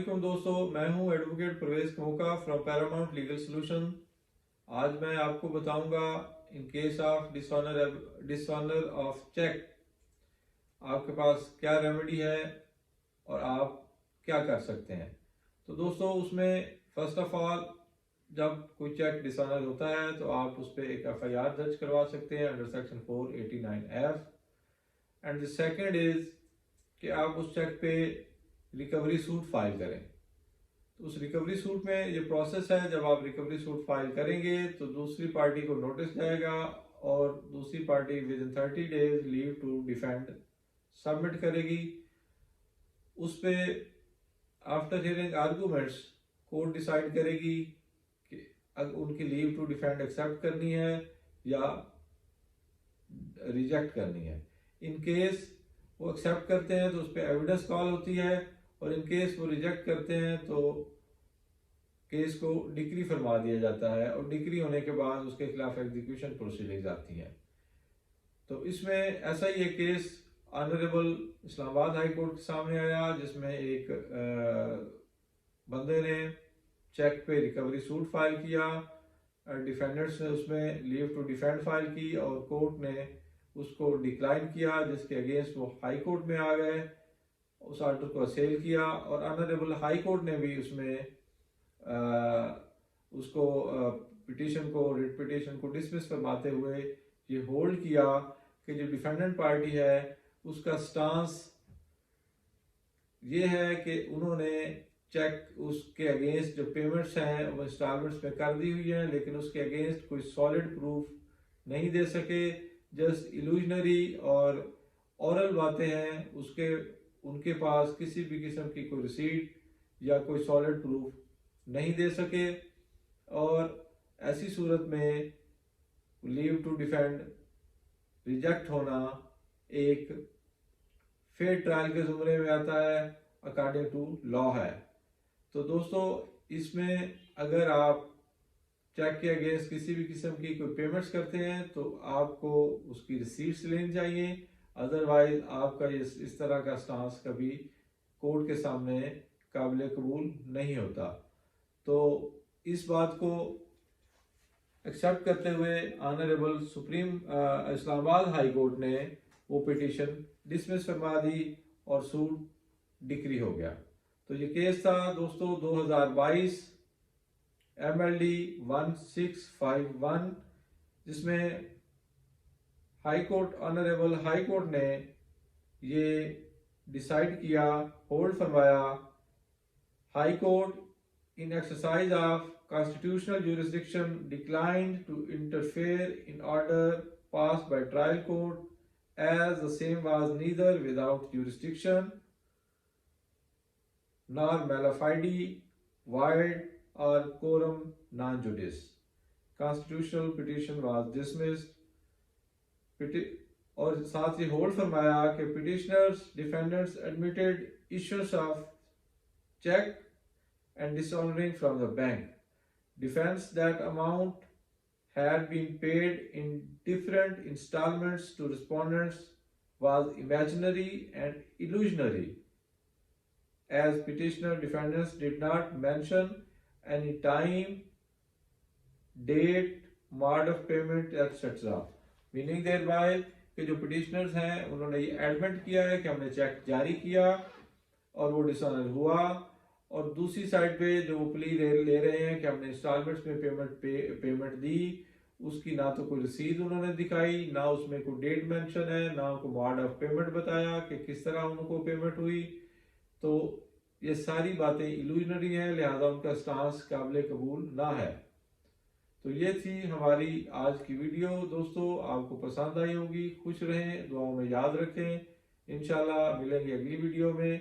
वालेकुम दोस्तों, मैं हूं advocate Parvez Kamoka from Paramount legal solution. आज मैं आपको बताऊंगा in case of dishonour of cheque आपके पास क्या रेमेडी है और आप क्या कर सकते हैं। तो दोस्तों, उसमें फर्स्ट ऑफ ऑल जब कोई चेक डिसऑनर होता है तो आप उस पर एक एफआईआर दर्ज करवा सकते हैं under section 489F। And the second is कि आप उस चेक पे रिकवरी सूट फाइल करें। तो उस रिकवरी सूट में ये प्रोसेस है, जब आप रिकवरी सूट फाइल करेंगे तो दूसरी पार्टी को नोटिस जाएगा और दूसरी party within 30 days leave to defend submit करेगी। उस पे after hearing arguments court decide करेगी कि उनकी लीव टू डिफेंड एक्सेप्ट करनी है या रिजेक्ट करनी है। इन केस वो एक्सेप्ट करते हैं तो उस पर एविडेंस कॉल होती है, और इन केस वो रिजेक्ट करते हैं तो केस को डिक्री फरमा दिया जाता है, और डिक्री होने के बाद उसके खिलाफ एग्जीक्यूशन प्रोसीडिंग्स आती हैं। तो इसमें ऐसा ही एक case honourable Islamabad high court के सामने आया, जिसमें एक बंदे ने चेक पे रिकवरी सूट फाइल किया, डिफेंडेंट्स ने उसमें लीव टू डिफेंड फाइल की और कोर्ट ने उसको डिक्लाइन किया, जिसके अगेंस्ट वो हाई कोर्ट में आ गए, उस ऑर्डर को असेल किया, और ऑनरेबल हाई कोर्ट ने भी उसमें उसको रिट पिटीशन को डिसमिस फरमाते हुए ये होल्ड किया कि जो डिफेंडेंट पार्टी है उसका स्टांस ये है कि उन्होंने चेक उसके अगेंस्ट जो पेमेंट्स हैं वो इंस्टॉलमेंट्स में कर दी हुई हैं, लेकिन उसके अगेंस्ट कोई सॉलिड प्रूफ नहीं दे सके। जस्ट इल्यूजनरी और औरल बातें हैं, उसके उनके पास किसी भी किस्म की कोई रिसीट या कोई सॉलिड प्रूफ नहीं दे सके, और ऐसी सूरत में लीव टू डिफेंड रिजेक्ट होना एक फेयर ट्रायल के जुमरे में आता है, अकॉर्डिंग टू लॉ है। तो दोस्तों, इसमें अगर आप चेक के अगेंस्ट किसी भी किस्म की कोई पेमेंट्स करते हैं तो आपको उसकी रिसीट्स लेनी चाहिए, अदरवाइज आपका इस तरह का स्टांस कभी कोर्ट के सामने काबिल कबूल नहीं होता। तो इस बात को एक्सेप्ट करते हुए honourable supreme Islamabad high court ने वो पिटीशन डिसमिस फरमा दी और सूट डिक्री हो गया। तो ये केस था दोस्तों 2022 MLD 1651, जिसमें ऑनरेबल हाई कोर्ट ने ये डिसाइड किया, होल्ड फरमाया, high court in exercise of constitutional jurisdiction declined to interfere in order passed by trial court, as the same was neither without jurisdiction nor mala fide, void or quorum non judice. Constitutional petition was dismissed। और साथ ही hold फरमाया कि petitioners defendants admitted issues of cheque and dishonoring from the bank. Defense that amount had been paid in different installments to respondents was imaginary and illusionary, as petitioner defendants did not mention any time, date, mode of payment, etc. Meaning thereby कि जो petitioners हैं उन्होंने ये admit किया है कि हमने check जारी किया और वो डिसऑनर हुआ, और दूसरी साइड पे जो वो प्ली ले रहे हैं कि हमने इंस्टॉलमेंट्स में पेमेंट दी, उसकी ना तो कोई रसीद उन्होंने दिखाई, ना उसमें कोई डेट मेंशन है, ना उनको मोड ऑफ पेमेंट बताया कि किस तरह उनको पेमेंट हुई। तो ये सारी बातें इल्यूजनरी हैं, लिहाजा उनका स्टांस काबिल कबूल ना है। तो ये थी हमारी आज की वीडियो दोस्तों, आपको पसंद आई होगी। खुश रहें, दुआओं में याद रखें। इंशाल्लाह मिलेंगे अगली वीडियो में।